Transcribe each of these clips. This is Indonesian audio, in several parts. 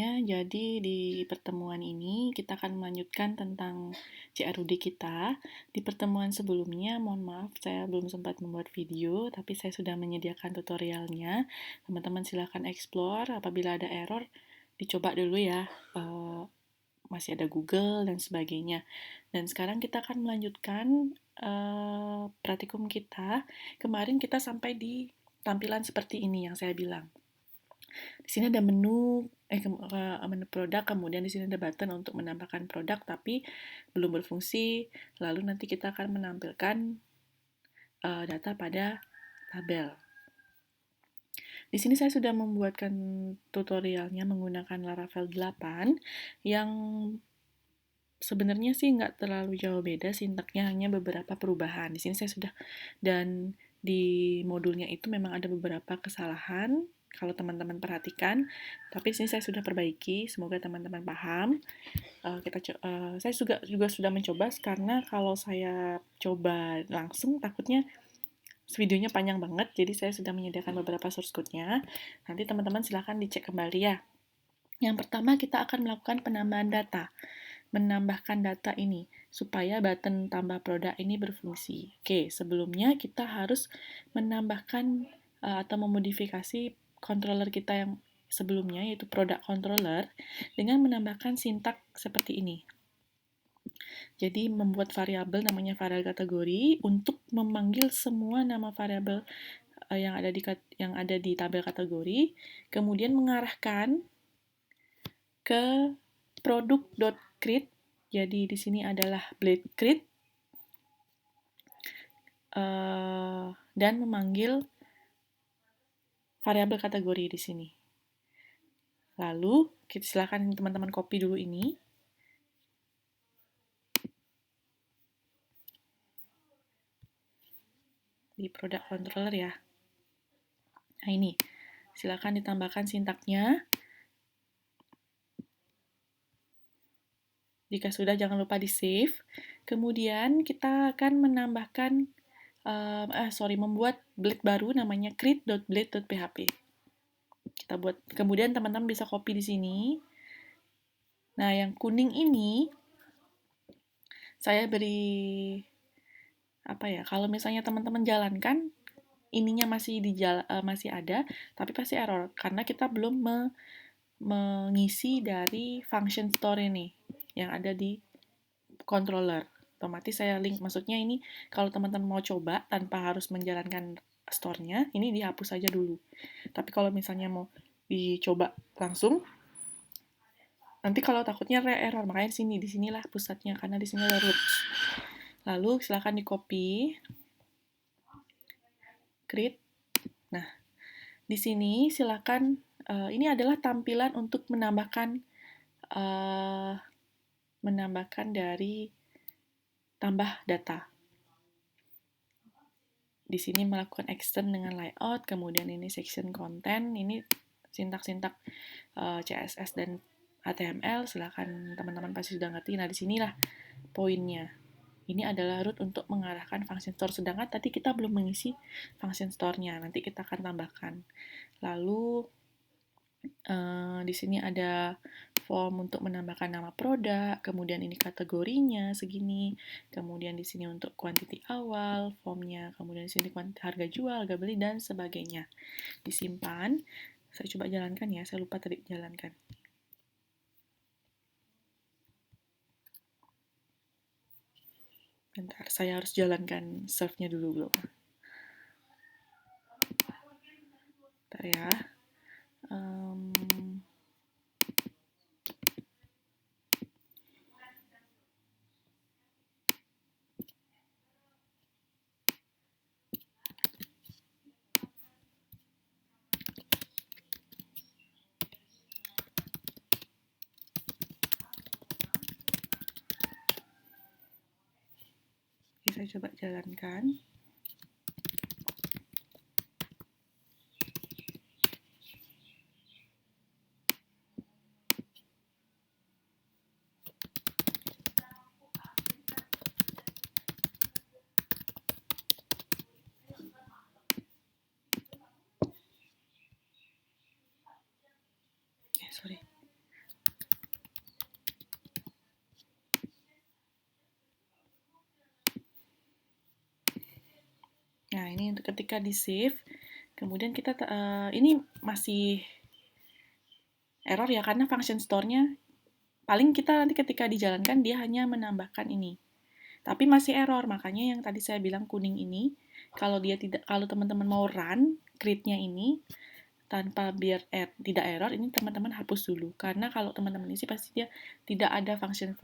Jadi di pertemuan ini kita akan melanjutkan tentang CRUD kita. Di pertemuan sebelumnya, mohon maaf saya belum sempat membuat video, tapi saya sudah menyediakan tutorialnya. Teman-teman silahkan explore, apabila ada error dicoba dulu ya. Masih ada Google dan sebagainya. Dan sekarang kita akan melanjutkan praktikum kita. Kemarin kita sampai di tampilan seperti ini yang saya bilang. Di sini ada menu produk, kemudian di sini ada button untuk menambahkan produk tapi belum berfungsi. Lalu nanti kita akan menampilkan data pada tabel. Di sini saya sudah membuatkan tutorialnya menggunakan Laravel 8 yang sebenarnya sih nggak terlalu jauh beda, sintaknya hanya beberapa perubahan. Di sini saya sudah, dan di modulnya itu memang ada beberapa kesalahan, kalau teman-teman perhatikan, tapi di sini saya sudah perbaiki, semoga teman-teman paham. Saya juga sudah mencoba, karena kalau saya coba langsung takutnya videonya panjang banget, jadi saya sudah menyediakan beberapa source code-nya. Nanti teman-teman silahkan dicek kembali ya. Yang pertama kita akan melakukan penambahan data, menambahkan data ini supaya button tambah produk ini berfungsi. Oke, sebelumnya kita harus menambahkan atau memodifikasi controller kita yang sebelumnya, yaitu product controller, dengan menambahkan sintak seperti ini. Jadi membuat variabel namanya variabel kategori untuk memanggil semua nama variabel yang ada di tabel kategori, kemudian mengarahkan ke product.create. Jadi di sini adalah blade create dan memanggil variabel kategori di sini. Lalu kita silakan teman-teman copy dulu ini. Di product controller ya. Nah ini, silakan ditambahkan sintaknya. Jika sudah, jangan lupa di save. Kemudian kita akan menambahkan, membuat blade baru namanya create.blade.php. Kita buat, kemudian teman-teman bisa copy di sini. Nah, yang kuning ini saya beri kalau misalnya teman-teman jalankan ininya masih ada, tapi pasti error karena kita belum mengisi dari function store ini yang ada di controller. Otomatis saya link, maksudnya ini kalau teman-teman mau coba tanpa harus menjalankan store-nya, ini dihapus saja dulu. Tapi kalau misalnya mau dicoba langsung, nanti kalau takutnya error, makanya di sinilah pusatnya, karena di sini ada roots. Lalu silakan di copy, create. Nah, di sini silakan, ini adalah tampilan untuk menambahkan dari tambah data. Di sini melakukan extend dengan layout, kemudian ini section content, ini sintak-sintak CSS dan HTML, silakan teman-teman pasti sudah ngerti. Nah, di sinilah poinnya. Ini adalah root untuk mengarahkan function store, sedangkan tadi kita belum mengisi function store-nya, nanti kita akan tambahkan. Lalu di sini ada form untuk menambahkan nama produk, kemudian ini kategorinya segini, kemudian di sini untuk quantity awal, formnya, kemudian di sini harga jual, harga beli, dan sebagainya. Disimpan. Saya coba jalankan ya, saya lupa tadi jalankan. Bentar, saya harus jalankan serve-nya dulu. Bentar ya. Oke, saya coba jalankan. Sorry. ini untuk ketika di save, kemudian kita ini masih error ya, karena function store-nya paling kita nanti ketika dijalankan dia hanya menambahkan ini. Tapi masih error, makanya yang tadi saya bilang kuning ini, kalau teman-teman mau run create-nya ini tanpa biar tidak error, ini teman-teman hapus dulu. Karena kalau teman-teman isi pasti dia tidak ada function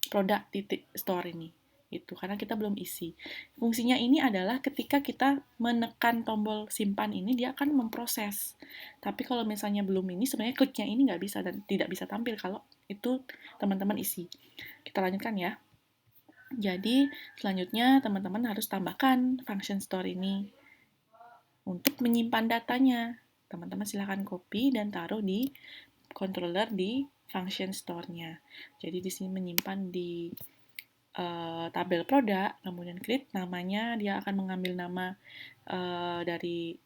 product titik store ini. Itu karena kita belum isi. Fungsinya ini adalah ketika kita menekan tombol simpan ini, dia akan memproses. Tapi kalau misalnya belum ini, sebenarnya kliknya ini nggak bisa dan tidak bisa tampil kalau itu teman-teman isi. Kita lanjutkan ya. Jadi selanjutnya teman-teman harus tambahkan function store ini untuk menyimpan datanya. Teman-teman silahkan copy dan taruh di controller di function store-nya. Jadi di sini menyimpan di tabel produk, kemudian create namanya, dia akan mengambil nama dari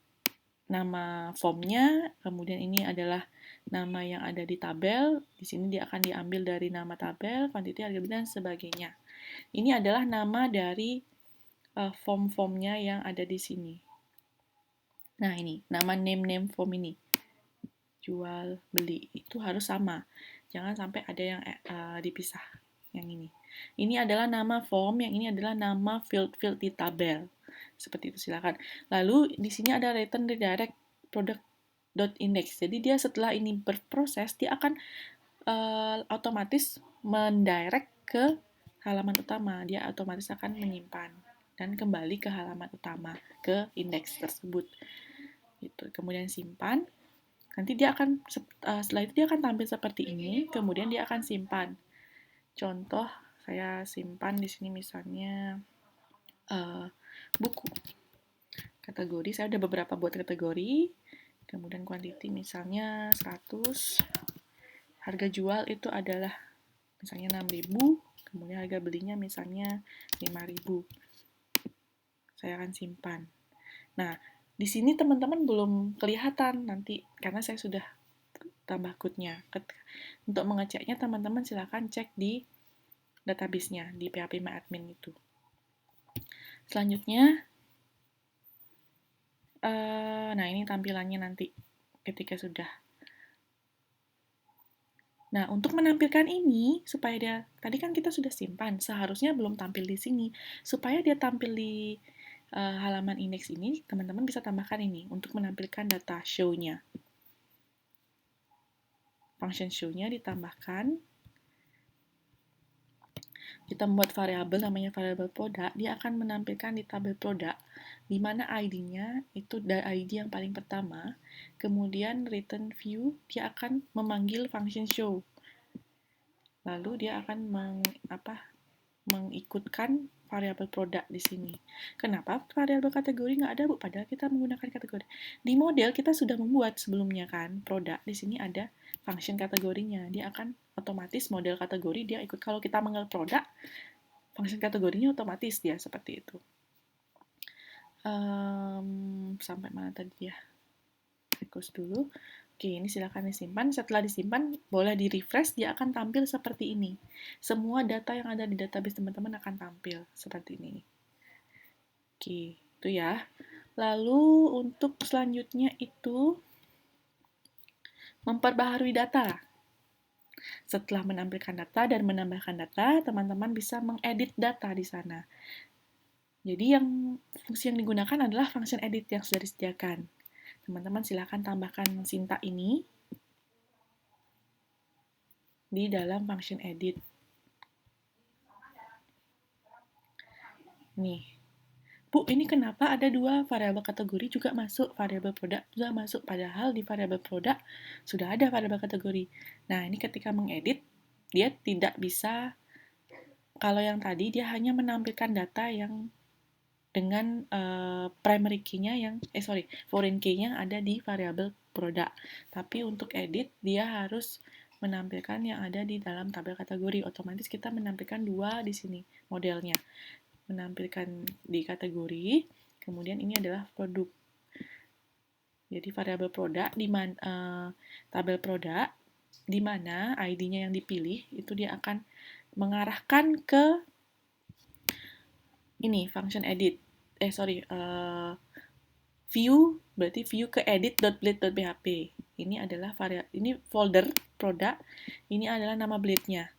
nama formnya, kemudian ini adalah nama yang ada di tabel, di sini dia akan diambil dari nama tabel, quantity, harga, dan sebagainya. Ini adalah nama dari form-formnya yang ada di sini. Nah ini, nama name form ini. Jual, beli, itu harus sama. Jangan sampai ada yang dipisah, yang ini. Ini adalah nama form, yang ini adalah nama field di tabel. Seperti itu, silakan. Lalu, di sini ada return redirect product.index. Jadi, dia setelah ini berproses, dia akan otomatis mendirect ke halaman utama. Dia otomatis akan menyimpan dan kembali ke halaman utama, ke indeks tersebut. Gitu. Kemudian simpan. Nanti dia akan, setelah itu dia akan tampil seperti ini, kemudian dia akan simpan. Contoh, saya simpan di sini misalnya buku. Kategori, saya ada beberapa buat kategori, kemudian quantity misalnya 100, harga jual itu adalah misalnya 6.000, kemudian harga belinya misalnya 5.000. Saya akan simpan. Nah, di sini teman-teman belum kelihatan nanti, karena saya sudah tambah code-nya. Untuk mengeceknya, teman-teman silakan cek di database-nya, di phpMyAdmin itu. Selanjutnya, nah ini tampilannya nanti ketika sudah. Nah, untuk menampilkan ini, supaya dia, tadi kan kita sudah simpan, seharusnya belum tampil di sini. Supaya dia tampil di halaman indeks ini, teman-teman bisa tambahkan ini untuk menampilkan data show-nya. Function show-nya ditambahkan. Kita membuat variabel namanya variabel produk, dia akan menampilkan di tabel produk, di mana ID-nya itu ID yang paling pertama, kemudian return view, dia akan memanggil function show. Lalu dia akan mengikutkan variabel produk di sini. Kenapa variabel kategori nggak ada, Bu? Padahal kita menggunakan kategori. Di model kita sudah membuat sebelumnya kan, produk. Di sini ada function kategorinya. Dia akan otomatis model kategori dia ikut. Kalau kita mengenal produk, function kategorinya otomatis dia seperti itu. Sampai mana tadi ya? Request dulu. Oke, ini silakan disimpan. Setelah disimpan, boleh di-refresh, dia akan tampil seperti ini. Semua data yang ada di database teman-teman akan tampil seperti ini. Oke, itu ya. Lalu untuk selanjutnya itu memperbaharui data. Setelah menampilkan data dan menambahkan data, teman-teman bisa mengedit data di sana. Jadi fungsi yang digunakan adalah function edit yang sudah disediakan. Teman-teman silakan tambahkan sintak ini di dalam function edit. Nih, Bu, ini kenapa ada dua variabel kategori juga masuk, variabel produk juga masuk, padahal di variabel produk sudah ada variabel kategori. Nah, ini ketika mengedit, dia tidak bisa, kalau yang tadi dia hanya menampilkan data yang dengan primary key-nya foreign key-nya ada di variabel produk. Tapi untuk edit, dia harus menampilkan yang ada di dalam tabel kategori. Otomatis kita menampilkan dua di sini modelnya. Menampilkan di kategori, kemudian ini adalah produk. Jadi variabel produk di tabel produk di mana ID-nya yang dipilih itu dia akan mengarahkan ke ini function edit. view, berarti view ke edit.blade.php. Ini adalah ini folder produk, ini adalah nama blade-nya.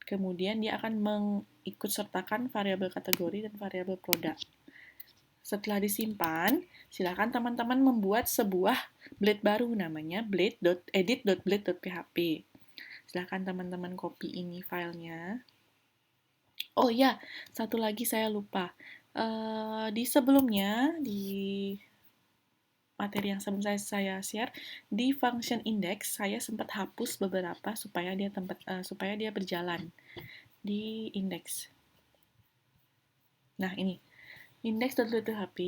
Kemudian dia akan mengikut sertakan variabel kategori dan variabel produk. Setelah disimpan, silakan teman-teman membuat sebuah blade baru namanya blade.edit.blade.php. Silakan teman-teman copy ini filenya. Oh ya, satu lagi saya lupa. Di sebelumnya, di materi yang sebelum saya share, di function index saya sempat hapus beberapa supaya dia berjalan di index. Nah, ini index.php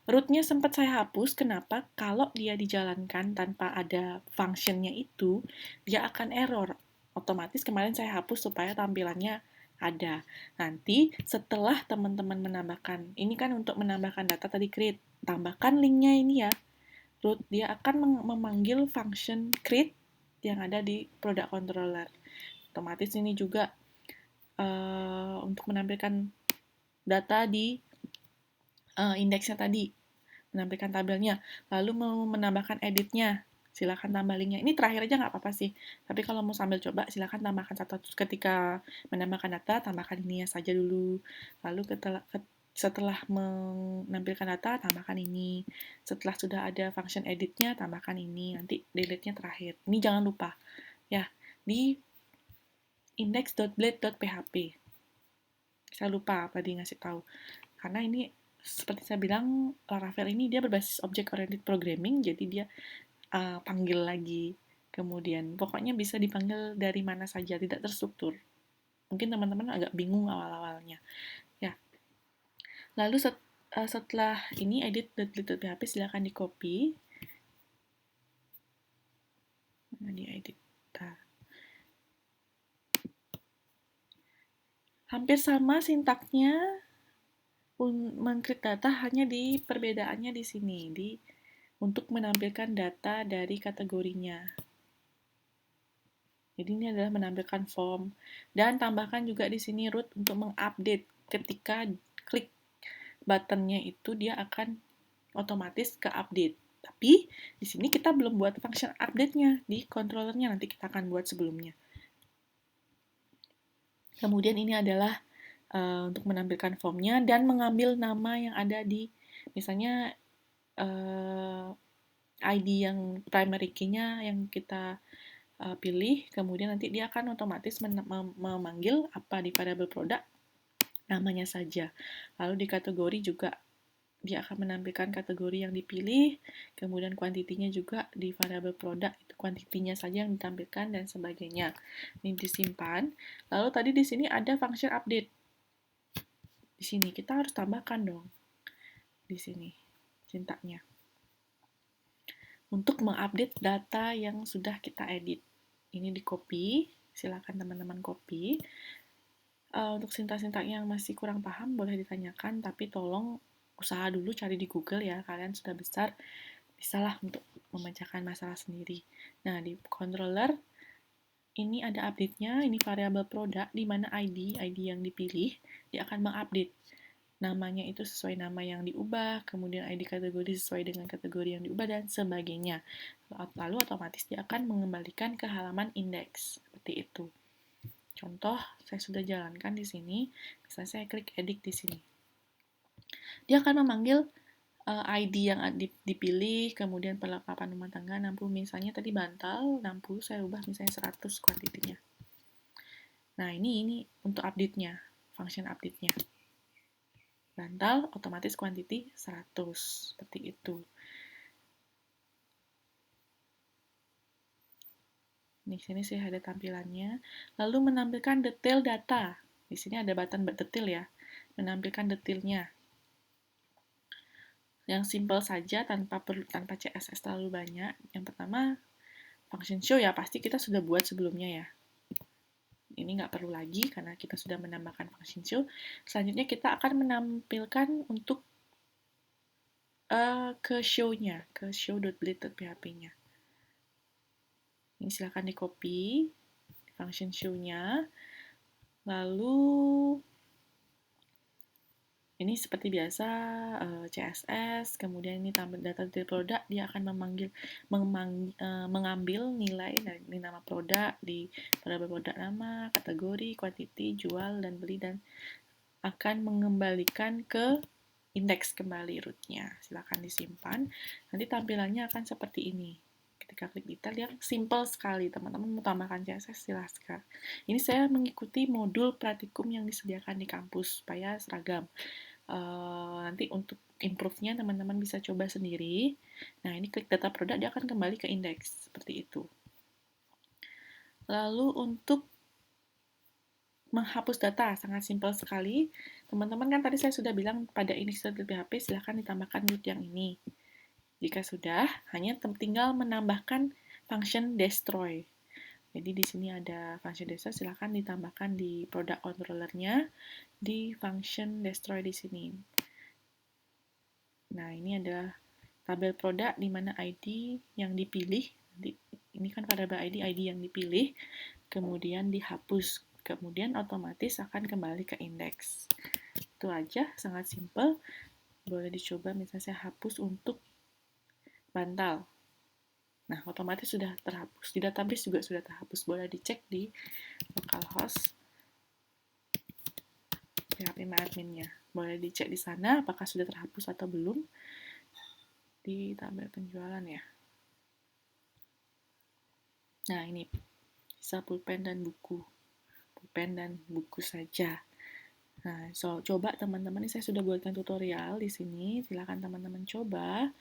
rootnya sempat saya hapus. Kenapa? Kalau dia dijalankan tanpa ada functionnya itu, dia akan error. Otomatis kemarin saya hapus supaya tampilannya ada. Nanti setelah teman-teman menambahkan, ini kan untuk menambahkan data tadi create, tambahkan linknya ini ya, root, dia akan memanggil function create yang ada di product controller. Otomatis ini juga untuk menampilkan data di indeksnya tadi, menampilkan tabelnya, lalu mau menambahkan editnya, silakan tambah linknya. Ini terakhir aja nggak apa-apa sih, tapi kalau mau sambil coba, silakan tambahkan satu. Ketika menambahkan data, tambahkan ininya saja dulu, lalu setelah menampilkan data, tambahkan ini. Setelah sudah ada function editnya, tambahkan ini. Nanti delete-nya terakhir. Ini jangan lupa, ya, di index.blade.php. Saya lupa tadi ngasih tahu. Karena ini seperti saya bilang, Laravel ini dia berbasis object oriented programming, jadi dia panggil lagi, kemudian pokoknya bisa dipanggil dari mana saja, tidak terstruktur. Mungkin teman-teman agak bingung awal-awalnya. Ya, lalu setelah ini edit.php silakan di copy, di edit. Hampir sama sintaknya, meng-create data, hanya di perbedaannya di sini, untuk menampilkan data dari kategorinya. Jadi ini adalah menampilkan form, dan tambahkan juga di sini root untuk mengupdate. Ketika klik buttonnya itu dia akan otomatis ke update. Tapi di sini kita belum buat function update-nya di controllernya, nanti kita akan buat sebelumnya. Kemudian ini adalah untuk menampilkan formnya dan mengambil nama yang ada di, misalnya ID yang primary key-nya yang kita pilih, kemudian nanti dia akan otomatis memanggil apa di variable produk, namanya saja. Lalu di kategori juga dia akan menampilkan kategori yang dipilih, kemudian kuantitinya juga di variable produk, itu kuantitinya saja yang ditampilkan dan sebagainya. Ini disimpan. Lalu tadi di sini ada function update. Di sini kita harus tambahkan dong. Di sini sintaknya. Untuk mengupdate data yang sudah kita edit. Ini di copy, silakan teman-teman copy. Untuk sintak-sintak yang masih kurang paham boleh ditanyakan, tapi tolong usaha dulu cari di Google ya, kalian sudah besar, bisalah untuk memecahkan masalah sendiri. Nah, di controller, ini ada update-nya, ini variabel produk, di mana ID yang dipilih, dia akan mengupdate. Namanya itu sesuai nama yang diubah, kemudian ID kategori sesuai dengan kategori yang diubah, dan sebagainya. Lalu otomatis dia akan mengembalikan ke halaman indeks, seperti itu. Contoh, saya sudah jalankan di sini, misalnya saya klik edit di sini. Dia akan memanggil ID yang dipilih, kemudian perlengkapan rumah tangga 60, misalnya tadi bantal 60, saya ubah misalnya 100 kuantitinya. Nah, ini untuk update-nya, function update-nya. Bantal otomatis kuantiti 100, seperti itu. Di sini sih ada tampilannya. Lalu menampilkan detail data. Di sini ada button detail ya, menampilkan detailnya. Yang simple saja tanpa CSS terlalu banyak. Yang pertama, function show ya, pasti kita sudah buat sebelumnya ya. Ini nggak perlu lagi karena kita sudah menambahkan function show. Selanjutnya kita akan menampilkan untuk ke show-nya, ke show.blade.php-nya. Ini silahkan di copy function show-nya. Lalu Ini seperti biasa, CSS, kemudian ini tampil data detail produk, dia akan mengambil nilai dari nama produk di variabel produk nama, kategori, quantity, jual, dan beli, dan akan mengembalikan ke indeks kembali rootnya. Silakan disimpan. Nanti tampilannya akan seperti ini. Ketika klik detail, dia simple sekali. Teman-teman mau tambahkan CSS, silahkan. Ini saya mengikuti modul praktikum yang disediakan di kampus supaya seragam. Nanti untuk improve-nya teman-teman bisa coba sendiri. Nah, ini klik data produk, dia akan kembali ke indeks. Seperti itu. Lalu untuk menghapus data, sangat simpel sekali. Teman-teman kan tadi saya sudah bilang pada inisiatif PHP silahkan ditambahkan root yang ini. Jika sudah, hanya tinggal menambahkan function destroy. Jadi di sini ada function destroy, silahkan ditambahkan di product controller-nya di function destroy di sini. Nah, ini adalah tabel produk di mana ID yang dipilih. Ini kan variabel ID yang dipilih, kemudian dihapus. Kemudian otomatis akan kembali ke indeks. Itu aja, sangat simple. Boleh dicoba misalnya saya hapus untuk bantal. Nah, otomatis sudah terhapus. Di database juga sudah terhapus. Boleh dicek di localhost PHP adminnya. Boleh dicek di sana apakah sudah terhapus atau belum di tabel penjualan ya. Nah, ini bisa pulpen dan buku. Pulpen dan buku saja. Nah, coba teman-teman, ini saya sudah buatkan tutorial di sini. Silakan teman-teman coba.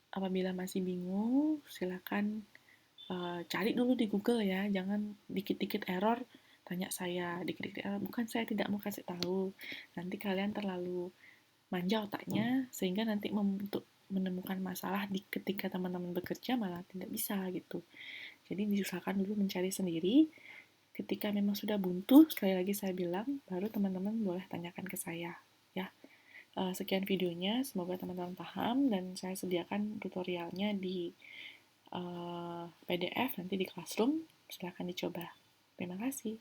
Apabila masih bingung, silakan cari dulu di Google ya. Jangan dikit-dikit error tanya saya. Dikit-dikit error, bukan saya tidak mau kasih tahu. Nanti kalian terlalu manja otaknya sehingga nanti untuk menemukan masalah ketika teman-teman bekerja malah tidak bisa gitu. Jadi diusahakan dulu mencari sendiri. Ketika memang sudah buntu, sekali lagi saya bilang, baru teman-teman boleh tanyakan ke saya. Ya, sekian videonya, semoga teman-teman paham, dan saya sediakan tutorialnya di PDF nanti di Classroom. Silahkan dicoba. Terima kasih.